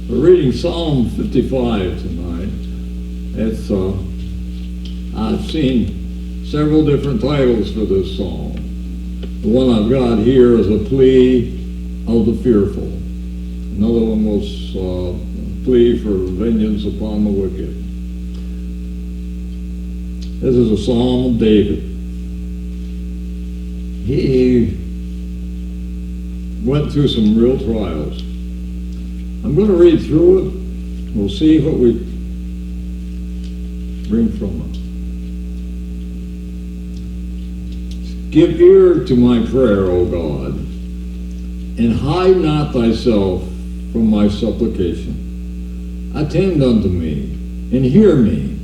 We're reading Psalm 55 tonight. It's I've seen several different titles for this psalm. The one I've got here is a plea of the fearful. Another one was a plea for vengeance upon the wicked. This is a psalm of David. He went through some real trials. I'm going to read through it. We'll see what we bring from it. Give ear to my prayer, O God, and hide not thyself from my supplication. Attend unto me, and hear me.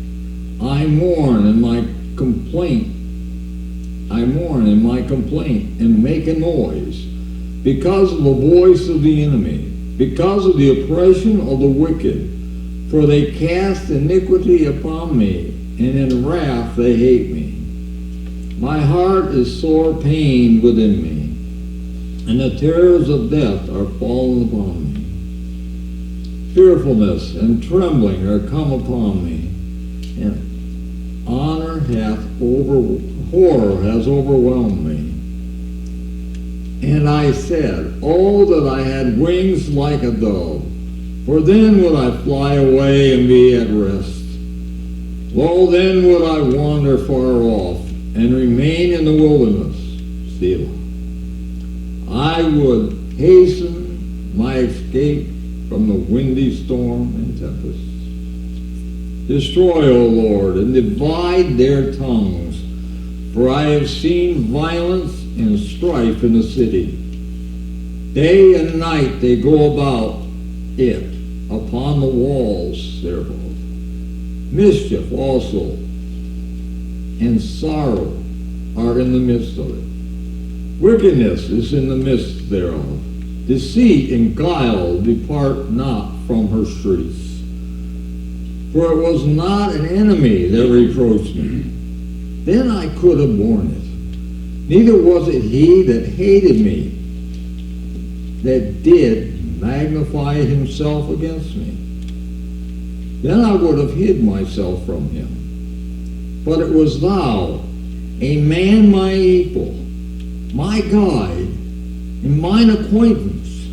I mourn in my complaint, and make a noise, because of the voice of the enemy, because of the oppression of the wicked. For they cast iniquity upon me, and in wrath they hate me. My heart is sore pained within me, and the terrors of death are fallen upon me. Fearfulness and trembling are come upon me, and horror has overwhelmed me. And I said, oh, that I had wings like a dove, for then would I fly away and be at rest. Lo, then would I wander far off and remain in the wilderness. Selah. I would hasten my escape from the windy storm and tempest. Destroy, O Lord, and divide their tongues, for I have seen violence and strife in the city. Day and night they go about it, upon the walls thereof. Mischief also and sorrow are in the midst of it. Wickedness is in the midst thereof. Deceit and guile depart not from her streets. For it was not an enemy that reproached me. Then I could have borne it. Neither was it he that hated me, that did magnify himself against me. Then I would have hid myself from him. But it was thou, a man my equal, my guide, and mine acquaintance.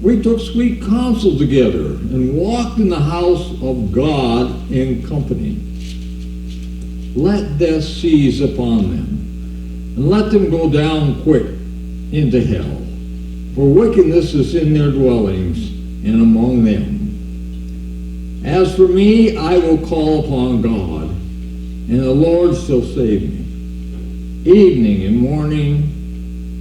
We took sweet counsel together and walked in the house of God in company. Let death seize upon them, and let them go down quick into hell. For wickedness is in their dwellings and among them. As for me, I will call upon God, and the Lord shall save me. Evening and morning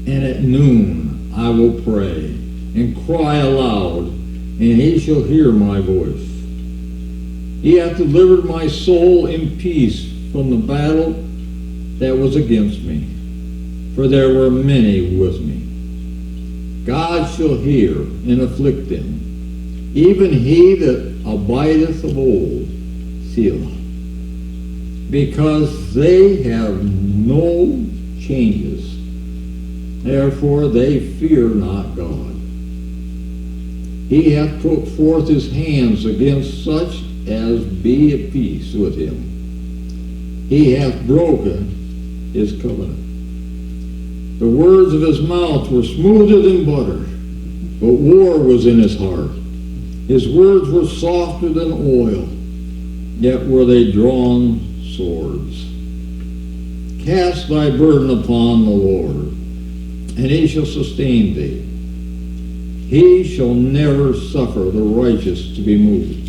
and at noon I will pray and cry aloud, and he shall hear my voice. He hath delivered my soul in peace from the battle that was against me, for there were many with me. God shall hear and afflict them, even he that abideth of old, Selah. Because they have no changes, therefore they fear not God. He hath put forth his hands against such as be at peace with him. He hath broken his covenant. The words of his mouth were smoother than butter, but war was in his heart. His words were softer than oil, yet were they drawn swords. Cast thy burden upon the Lord, and he shall sustain thee. He shall never suffer the righteous to be moved.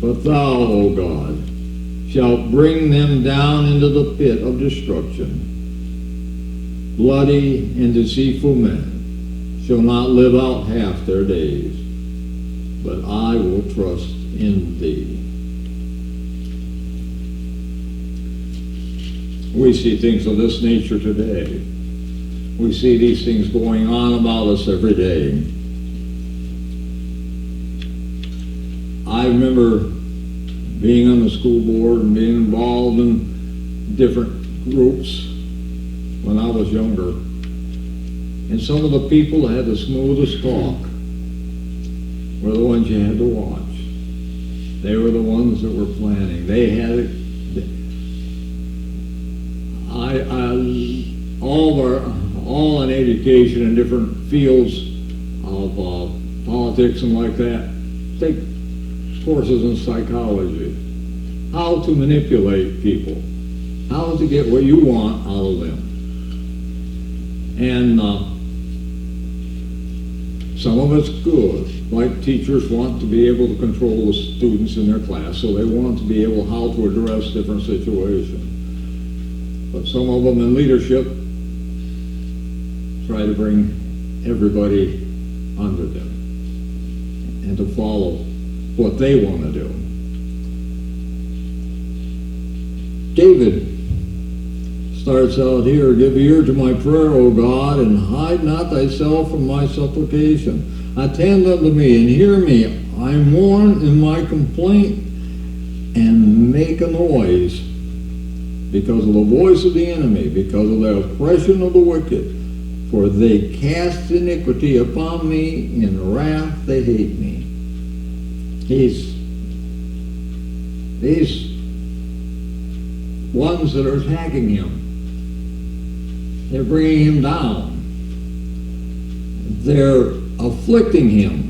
But thou, O God, shalt bring them down into the pit of destruction. Bloody and deceitful men shall not live out half their days, but I will trust in thee. We see things of this nature today. We see these things going on about us every day. I remember being on the school board and being involved in different groups when I was younger. And some of the people had the smoothest talk. were the ones you had to watch. They were the ones that were planning. They had it. All in education in different fields of politics and like that, take courses in psychology. How to manipulate people. How to get what you want out of them. And some of it's good. Like teachers want to be able to control the students in their class, so they want to be able how to address different situations. But some of them in leadership try to bring everybody under them and to follow what they want to do. David starts out here, give ear to my prayer, O God, and hide not thyself from my supplication. Attend unto me and hear me. I mourn in my complaint and make a noise because of the voice of the enemy, because of the oppression of the wicked. For they cast iniquity upon me, in wrath they hate me. These ones that are attacking him, they're bringing him down. They're afflicting him.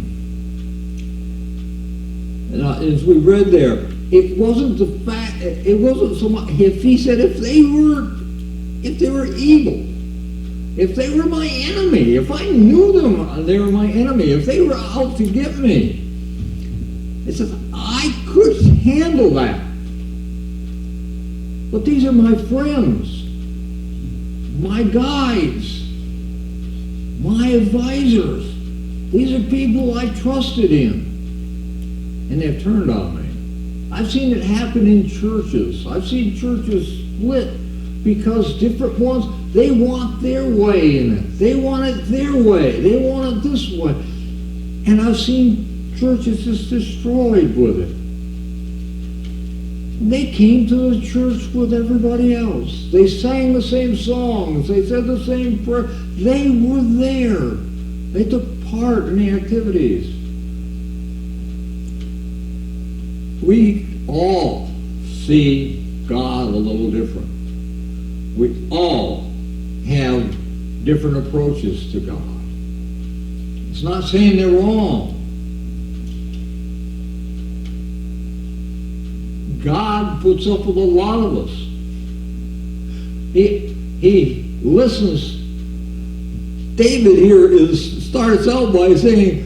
And as we read there, it wasn't the fact, it wasn't so much, if he said if they were evil, if they were my enemy, if I knew them, they were my enemy, if they were out to get me, it says, I could handle that. But these are my friends, my guides, my advisors. These are people I trusted in, and they've turned on me. I've seen it happen in churches. I've seen churches split because different ones, they want their way in it. They want it their way. They want it this way. And I've seen churches just destroyed with it. They came to the church with everybody else. They sang the same songs. They said the same prayer. They were there. They took part in the activities. We all see God a little different. We all have different approaches to God. It's not saying they're wrong. God puts up with a lot of us. He listens. David here starts out by saying,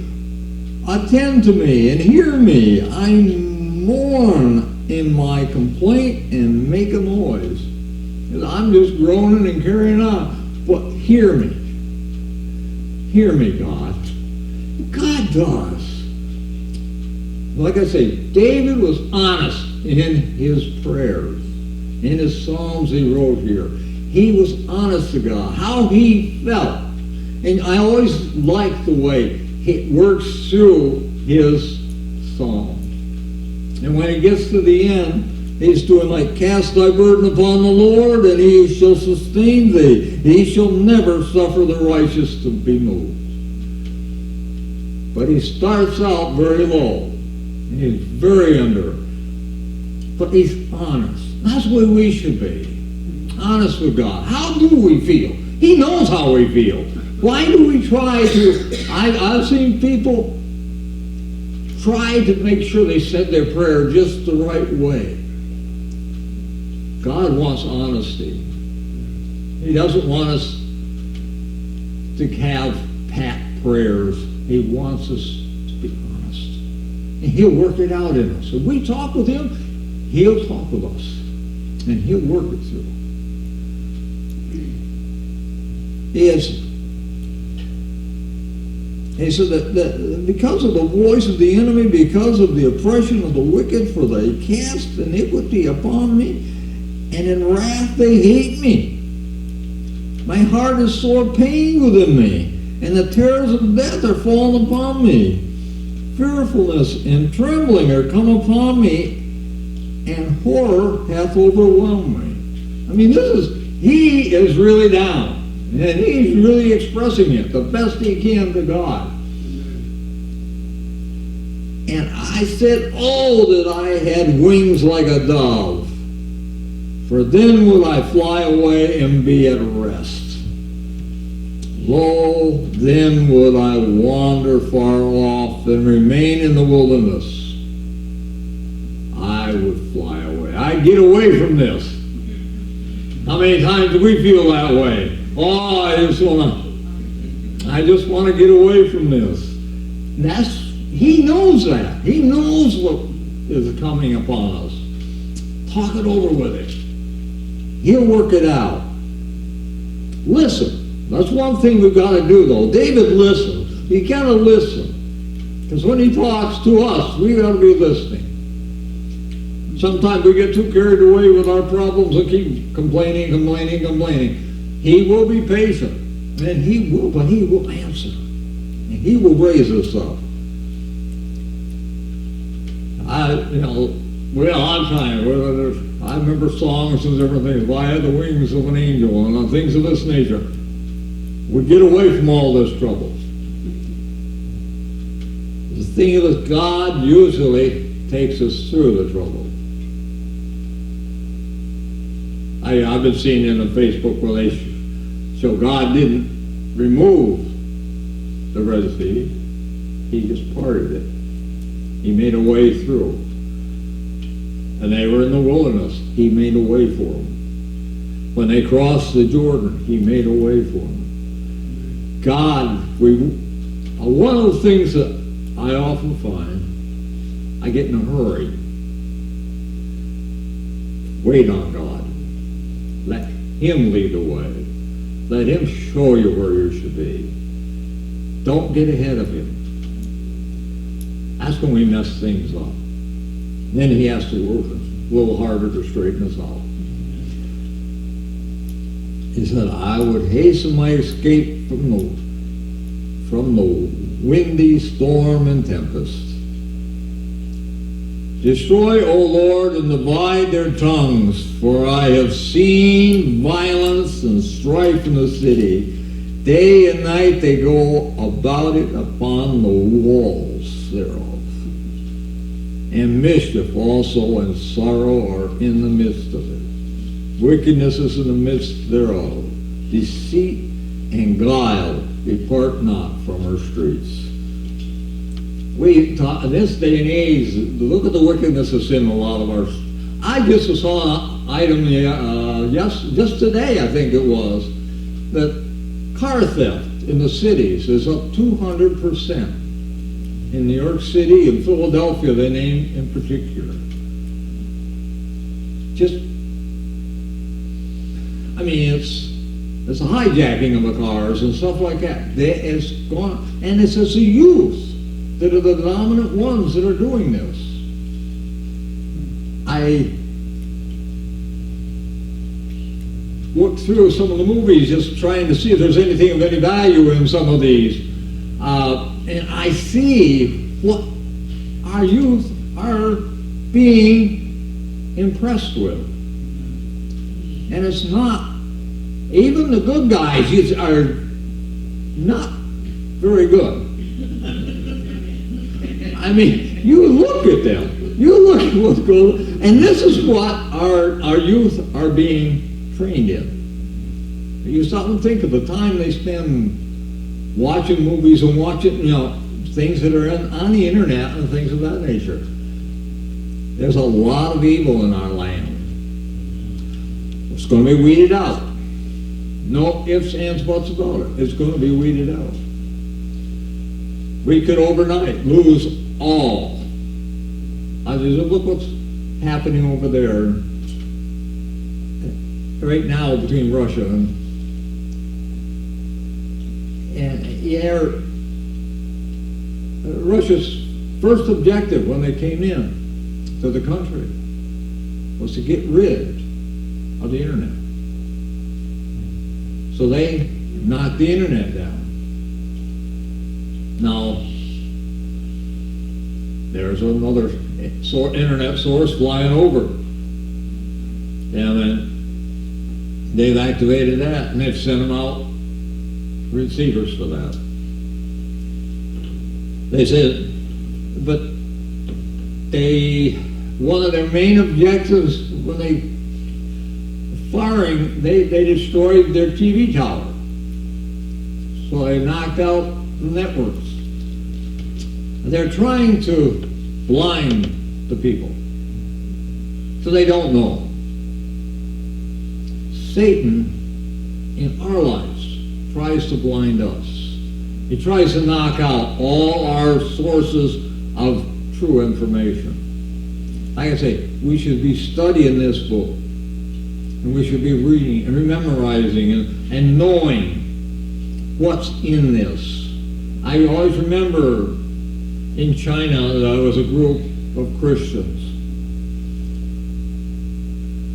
attend to me and hear me. I mourn in my complaint and make a noise. I'm just groaning and carrying on. But hear me. Hear me, God. God does. Like I say, David was honest in his prayers, in his psalms he wrote here. He was honest to God, how he felt. And I always like the way he works through his psalm. And when he gets to the end, he's doing like, cast thy burden upon the Lord, and he shall sustain thee. He shall never suffer the righteous to be moved. But he starts out very low. He's very under. But he's honest. That's the way we should be. Honest with God. How do we feel? He knows how we feel. Why do we try to... I've seen people try to make sure they said their prayer just the right way. God wants honesty. He doesn't want us to have pat prayers. He wants us to be honest. And he'll work it out in us. If we talk with him, he'll talk with us. And he'll work it through. He said that because of the voice of the enemy, because of the oppression of the wicked, for they cast iniquity upon me, and in wrath they hate me. My heart is sore pain within me, and the terrors of death are fallen upon me. Fearfulness and trembling are come upon me, and horror hath overwhelmed me. I mean, he is really down. And he's really expressing it the best he can to God. And I said, oh, that I had wings like a dove, for then would I fly away and be at rest. Lo, then would I wander far off and remain in the wilderness. I would fly away. I'd get away from this. How many times do we feel that way? Oh, I just want to get away from this. He knows that. He knows what is coming upon us. Talk it over with him. He'll work it out. Listen. That's one thing we've got to do, though. David listened. You got to listen. Because when he talks to us, we've got to be listening. Sometimes we get too carried away with our problems and keep complaining. He will be patient. And he will answer. And he will raise us up. I remember songs and different things. If I had the wings of an angel and things of this nature, we get away from all this trouble. The thing is, God usually takes us through the trouble. I've been seeing in the Facebook where they show God didn't remove the Red Sea. He just parted it. He made a way through. And they were in the wilderness. He made a way for them. When they crossed the Jordan, he made a way for them. God, one of the things that I often find, I get in a hurry. Wait on God. Let him lead the way. Let him show you where you should be. Don't get ahead of him. That's when we mess things up. Then he has to work a little harder to straighten us out. He said, I would hasten my escape from the windy storm and tempest. Destroy, O Lord, and divide their tongues, for I have seen violence and strife in the city. Day and night they go about it upon the walls thereof. And mischief also and sorrow are in the midst of it. Wickedness is in the midst thereof. Deceit and guile depart not from her streets. In this day and age, look at the wickedness that's in a lot of our... I just saw an item just today, I think it was, that car theft in the cities is up 200%. In New York City and Philadelphia, they name in particular. It's a hijacking of the cars and stuff like that. It's gone, and it's the youth that are the dominant ones that are doing this. I looked through some of the movies just trying to see if there's anything of any value in some of these. And I see what our youth are being impressed with. And it's not, even the good guys are not very good. I mean, you look at them. You look at what's going on. And this is what our youth are being trained in. You stop and think of the time they spend watching movies and watching, things that are on the internet and things of that nature. There's a lot of evil in our land. It's going to be weeded out. No ifs, ands, buts about it. It's going to be weeded out. We could overnight lose all. I just look what's happening over there right now between Russia and Russia's first objective when they came in to the country was to get rid of the internet. So they knocked the internet down. Now, there's another internet source flying over. And then they've activated that, and they've sent them out receivers for that. They said, but one of their main objectives when they firing, they destroyed their TV tower. So they knocked out the networks. They're trying to blind the people so they don't know. Satan in our lives tries to blind us. He tries to knock out all our sources of true information. Like I say, we should be studying this book, and we should be reading and memorizing and knowing what's in this. I always remember in China there was a group of Christians,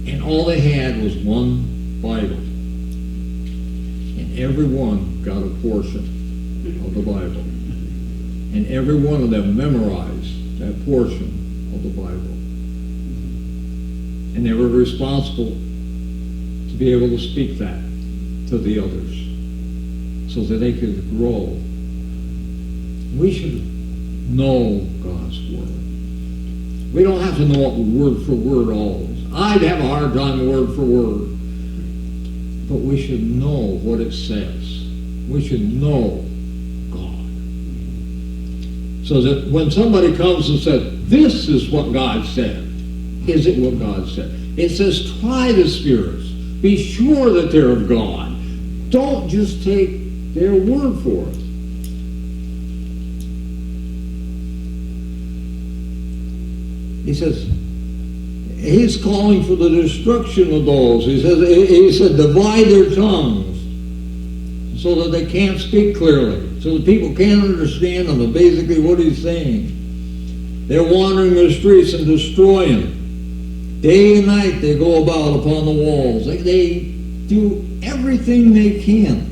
and all they had was one Bible, and everyone got a portion of the Bible, and every one of them memorized that portion of the Bible, and they were responsible to be able to speak that to the others so that they could grow. We should know God's Word. We don't have to know it word for word always. I'd have a hard time word for word, but we should know what it says. We should know so that when somebody comes and says, this is what God said, is it what God said? It says, try the spirits. Be sure that they're of God. Don't just take their word for it. He says, he's calling for the destruction of those. He said, divide their tongues so that they can't speak clearly. So that people can't understand them, basically what he's saying. They're wandering the streets and destroying. Day and night they go about upon the walls. They do everything they can.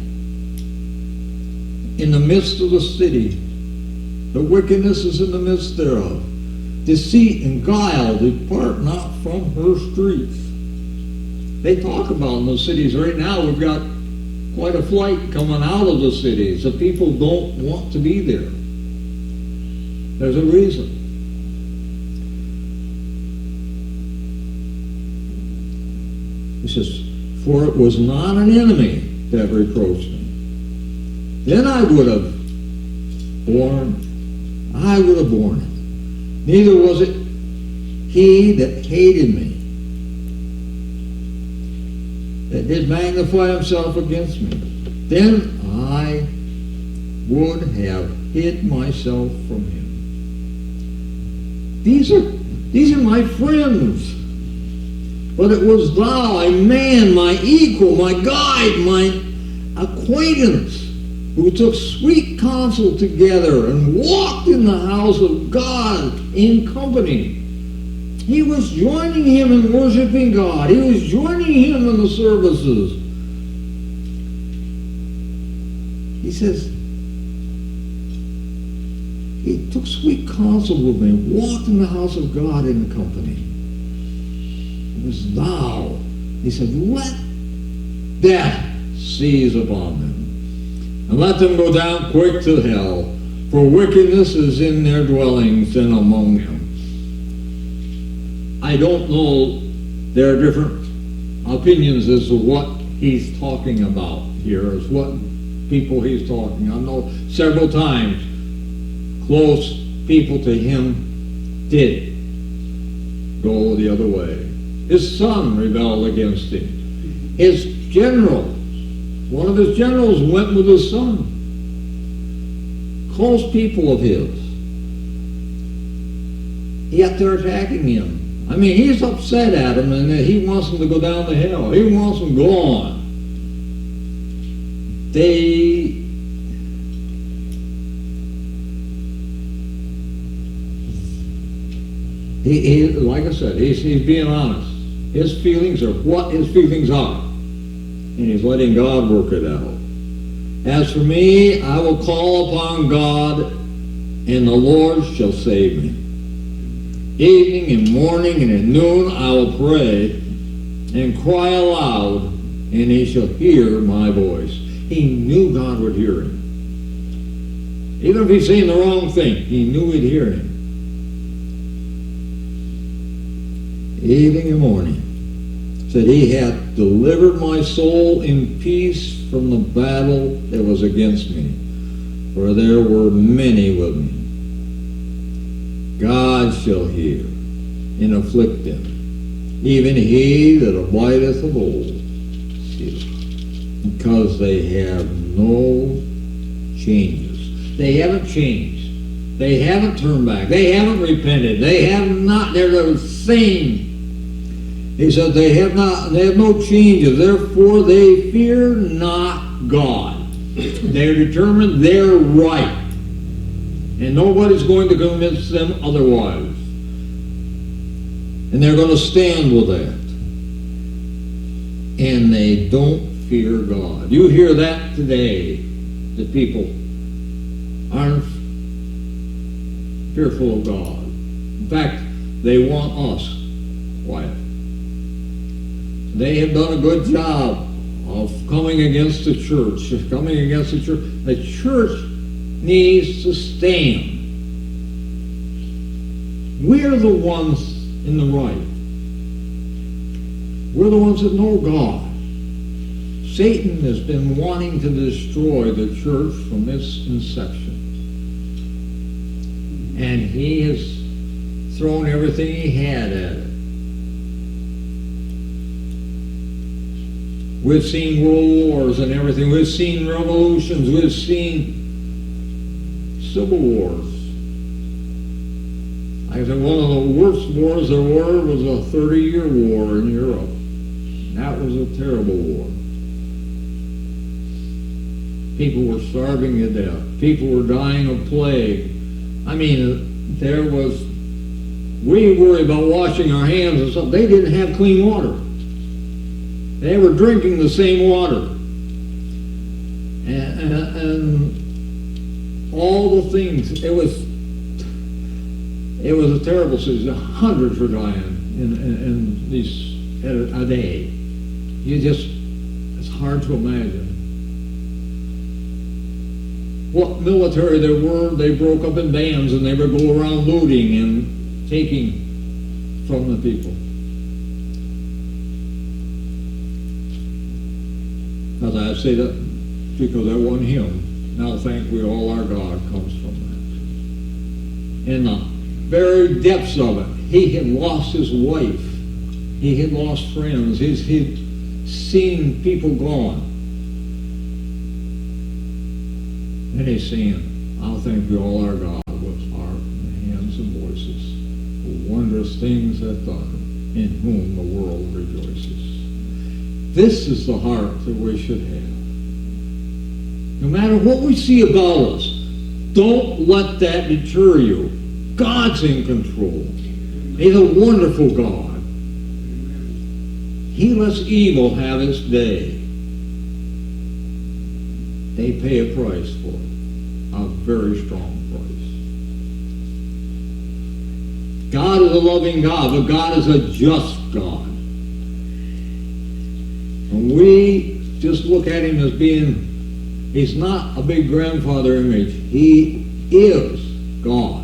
In the midst of the city, the wickedness is in the midst thereof. Deceit and guile depart not from her streets. They talk about in the cities right now, we've got quite a flight coming out of the cities. The people don't want to be there. There's a reason. He says, for it was not an enemy that reproached me. Then I would have borne it. Neither was it he that hated me, that did magnify himself against me. Then I would have hid myself from him. These are my friends. But it was thou, a man, my equal, my guide, my acquaintance, who took sweet counsel together and walked in the house of God in company. He was joining him in worshiping God. He was joining him in the services. He says, he took sweet counsel with me, walked in the house of God in company. It was thou. He said, let death seize upon them, and let them go down quick to hell, for wickedness is in their dwellings and among them. I don't know, there are different opinions as to what he's talking about here, as what people he's talking. I know several times close people to him did go the other way. His son rebelled against him. His generals, one of his generals went with his son. Close people of his. Yet they're attacking him. I mean, he's upset at him and he wants them to go down to hell. He wants them gone. Like I said, he's being honest. His feelings are what his feelings are. And he's letting God work it out. As for me, I will call upon God, and the Lord shall save me. Evening and morning and at noon I will pray and cry aloud, and he shall hear my voice. He knew God would hear him. Even if he's saying the wrong thing, he knew he'd hear him. evening and morning. Said, He hath delivered my soul in peace from the battle that was against me, for there were many with me. God shall hear and afflict them, even he that abideth of old, because they have no changes. They haven't changed. They haven't turned back. They haven't repented. They have not. They're the same. He said they have no changes. Therefore they fear not God. They're determined they're right. And nobody's going to convince them otherwise. And they're going to stand with that. And they don't fear God. You hear that today, that people aren't fearful of God. In fact, they want us quiet. They have done a good job of coming against the church. The church needs to stand. We're the ones in the right. We're the ones that know God. Satan has been wanting to destroy the church from its inception. And he has thrown everything he had at it. We've seen world wars and everything. We've seen revolutions. We've seen civil wars. I think one of the worst wars there were was a 30-year war in Europe. That was a terrible war. People were starving to death. People were dying of plague. I mean, we worry about washing our hands and stuff. They didn't have clean water. They were drinking the same water. And all the things, it was a terrible situation. Hundreds were dying in these a day. It's hard to imagine. What military there were, they broke up in bands and they would go around looting and taking from the people. As I say that because that one hymn, now thank we all our God, comes from that. In the very depths of it, he had lost his wife. He had lost friends. He'd seen people gone. And he's saying, I'll thank you all our God with heart and hands and voices for wondrous things that done, in whom the world rejoices. This is the heart that we should have. No matter what we see about us, don't let that deter you. God's in control. He's a wonderful God. He lets evil have its day. They pay a price for it. A very strong price. God is a loving God, but God is a just God. And we just look at him as being, he's not a big grandfather image. He is God.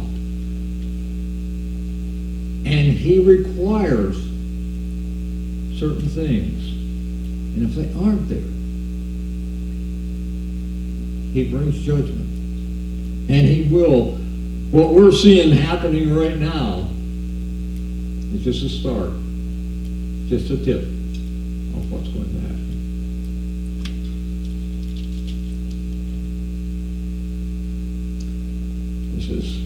And he requires certain things. And if they aren't there, he brings judgment. And he will. What we're seeing happening right now is just a start, just a tip of what's going to happen. This is,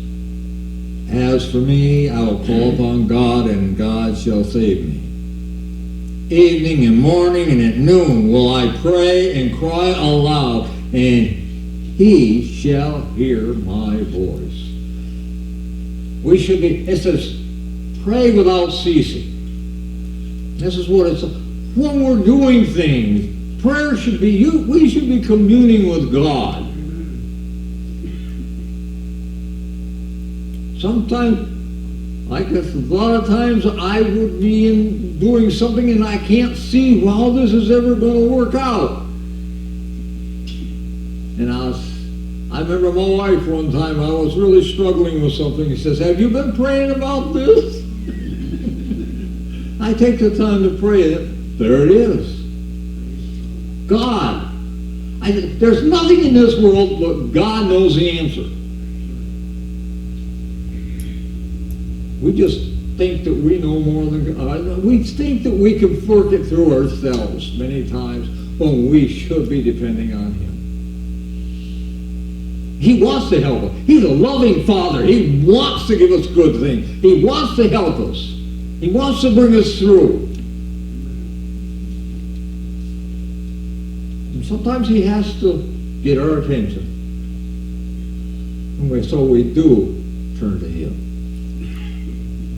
as for me, I will call upon God, and God shall save me. Evening and morning and at noon will I pray and cry aloud, and he shall hear my voice. We should be, it says, pray without ceasing. This is what it's, when we're doing things, prayer should be, we should be communing with God. Sometimes, I guess a lot of times I would be doing something and I can't see how this is ever going to work out. And I remember my wife one time, I was really struggling with something. He says, have you been praying about this? I take the time to pray, there it is. God. There's nothing in this world but God knows the answer. We just think that we know more than God. We think that we can work it through ourselves many times when we should be depending on Him. He wants to help us. He's a loving Father. He wants to give us good things. He wants to help us. He wants to bring us through. And sometimes He has to get our attention. And so we do turn to Him.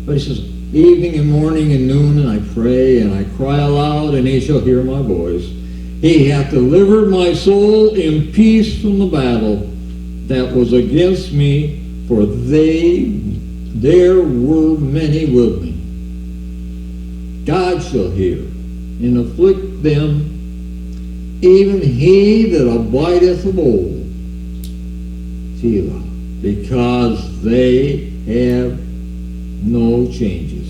But He says, evening and morning and noon, and I pray and I cry aloud, and He shall hear my voice. He hath delivered my soul in peace from the battle that was against me, for there were many with me. God shall hear and afflict them, even he that abideth of old, Selah, because they have no changes.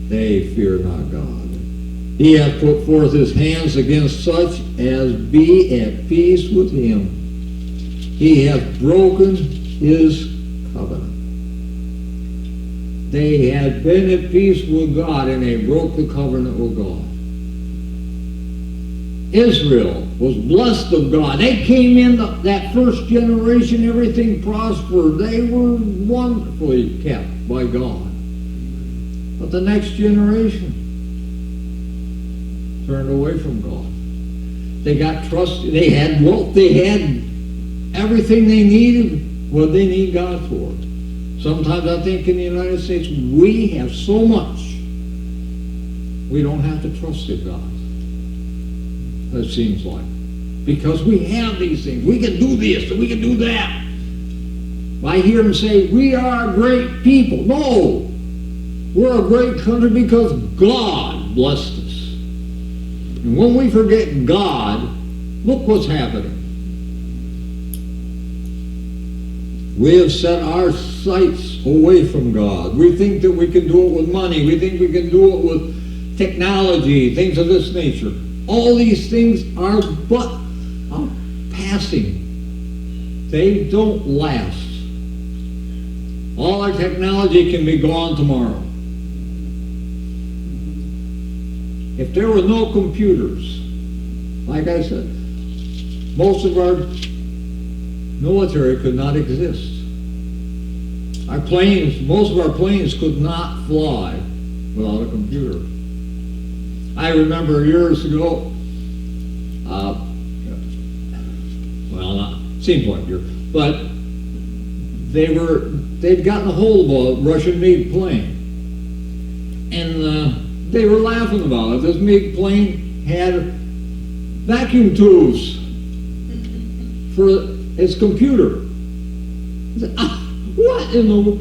They fear not God. He hath put forth his hands against such as be at peace with him. He hath broken his covenant. They had been at peace with God, and they broke the covenant with God. Israel was blessed of God. They came in that first generation, everything prospered. They were wonderfully kept by God. But the next generation turned away from God. They got trusted. They had wealth. They had everything they needed. What they need God for. Sometimes I think in the United States we have so much we don't have to trust in God. It seems like. Because we have these things. We can do this and we can do that. I hear them say, we are a great people. No. We're a great country because God blessed us. And when we forget God, look what's happening. We have set our sights away from God. We think that we can do it with money. We think we can do it with technology, things of this nature. All these things are but passing. They don't last. All our technology can be gone tomorrow. If there were no computers, like I said, most of our military could not exist. Our planes, most of our planes could not fly without a computer. I remember years ago, seems like years, but they'd gotten a hold of a Russian-made plane, and they were laughing about it. This MiG plane had vacuum tubes for its computer. I said, what in the...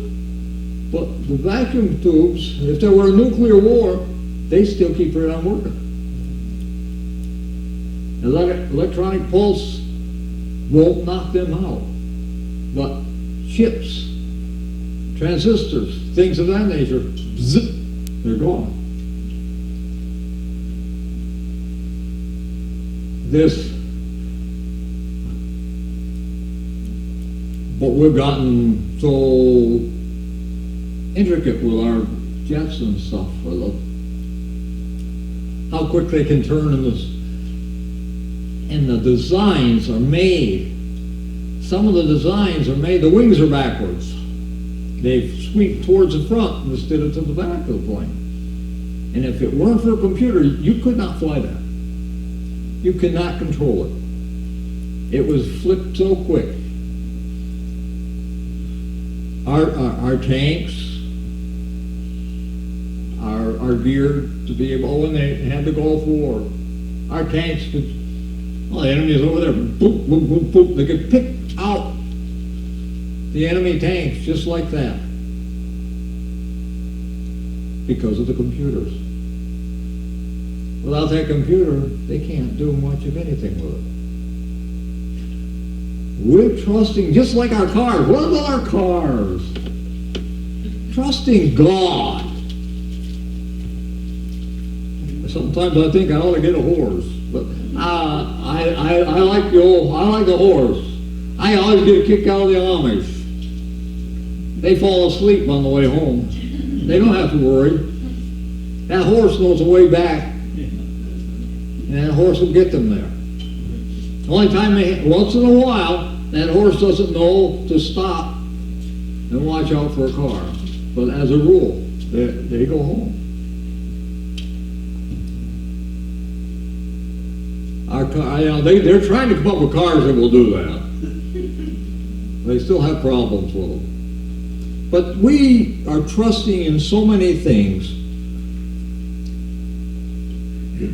But the vacuum tubes, if there were a nuclear war, they still keep right on working. Electronic pulse won't knock them out. But chips, transistors, things of that nature, zip, they're gone. But we've gotten so intricate with our jets and stuff. How quick they can turn in this. And the designs are made. Some of the designs are made, the wings are backwards. They sweep towards the front instead of to the back of the plane. And if it weren't for a computer, you could not fly that. You could not control it. It was flipped so quick. Our tanks are geared to be able, when they had the Gulf War, our tanks could, well, the enemy is over there, boop, boop, boop, boop. They could pick out the enemy tanks just like that because of the computers. Without that computer, they can't do much of anything with it. We're trusting, just like our cars. What about our cars? Trusting God. Sometimes I think I ought to get a horse, but I like the horse. I always get a kick out of the Amish. They fall asleep on the way home. They don't have to worry. That horse knows the way back, and that horse will get them there. The only time once in a while, that horse doesn't know to stop and watch out for a car. But as a rule, they go home. They're trying to come up with cars that will do that. They still have problems with them. But we are trusting in so many things.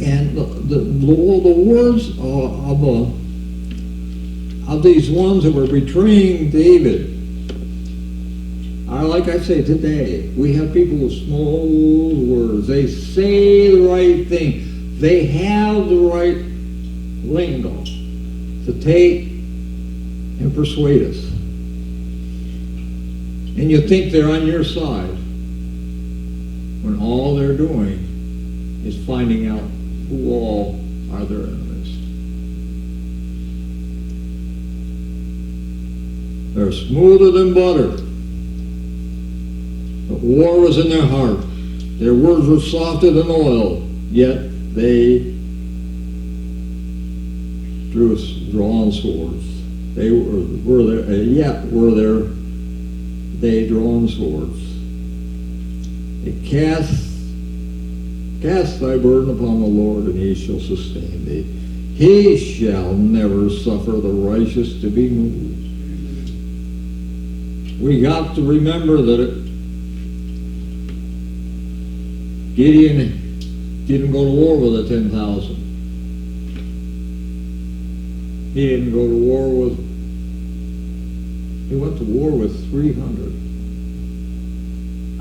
And the words of these ones that were betraying David are, like I say today, we have people with small words. They say the right thing. They have the right lingo to take and persuade us. And you think they're on your side when all they're doing is finding out who all are their enemies. They're smoother than butter. But war was in their heart. Their words were softer than oil, yet they drew drawn swords. They they drawn swords. They cast thy burden upon the Lord, and he shall sustain thee. He shall never suffer the righteous to be moved. We got to remember that Gideon didn't go to war with the 10,000. He didn't go to war with, he went to war with 300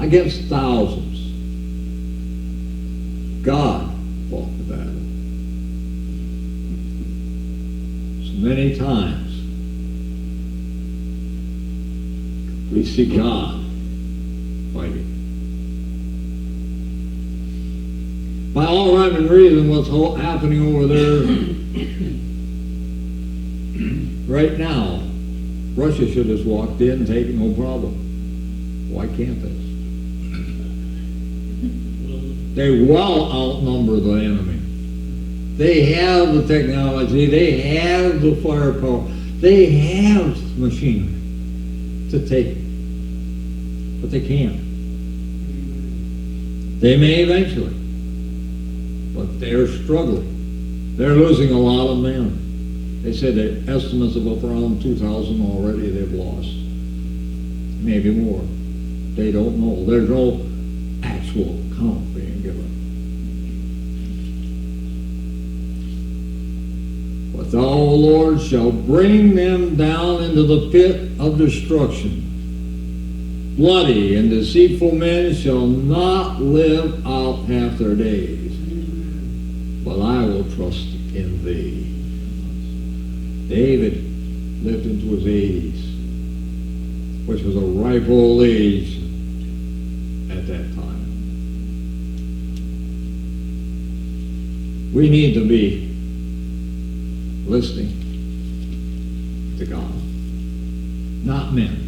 against thousands. God fought the battle. So many times we see God fighting. By all rhyme and reason, what's happening over there right now, Russia should have walked in and taken no problem. Why can't they? They well outnumber the enemy. They have the technology, they have the firepower, they have machinery to take it. But they can't. They may eventually, but they're struggling. They're losing a lot of men. They said the estimates of around 2,000 already they've lost. Maybe more. They don't know. There's no actual count being given. But thou, O Lord, shall bring them down into the pit of destruction. Bloody and deceitful men shall not live out half their days, but I will trust in thee. David lived into his 80s, which was a ripe old age at that time. We need to be listening to God, not men,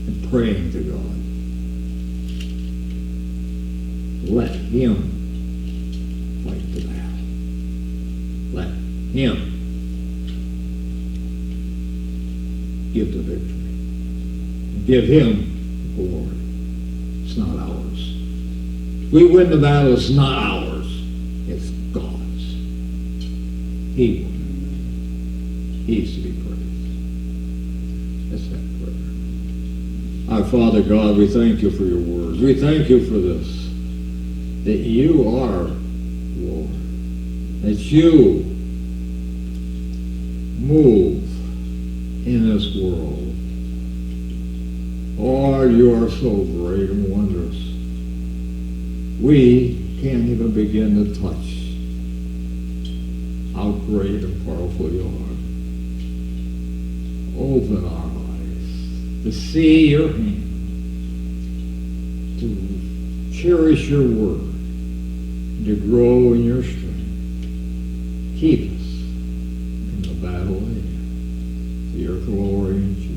and praying to God. Let him fight the battle. Let him give the victory. Give him the glory. It's not ours. We win the battle, it's not ours. It's God's. He won. He's to be praised. Let's have prayer. Our Father God, we thank you for your words. We thank you for this. That you are Lord. That you move in this world. Lord, you are so great and wondrous. We can't even begin to touch how great and powerful you are. Open our eyes to see your hand, to cherish your word, to grow in your strength. Keep us in the battle ahead. To your glory and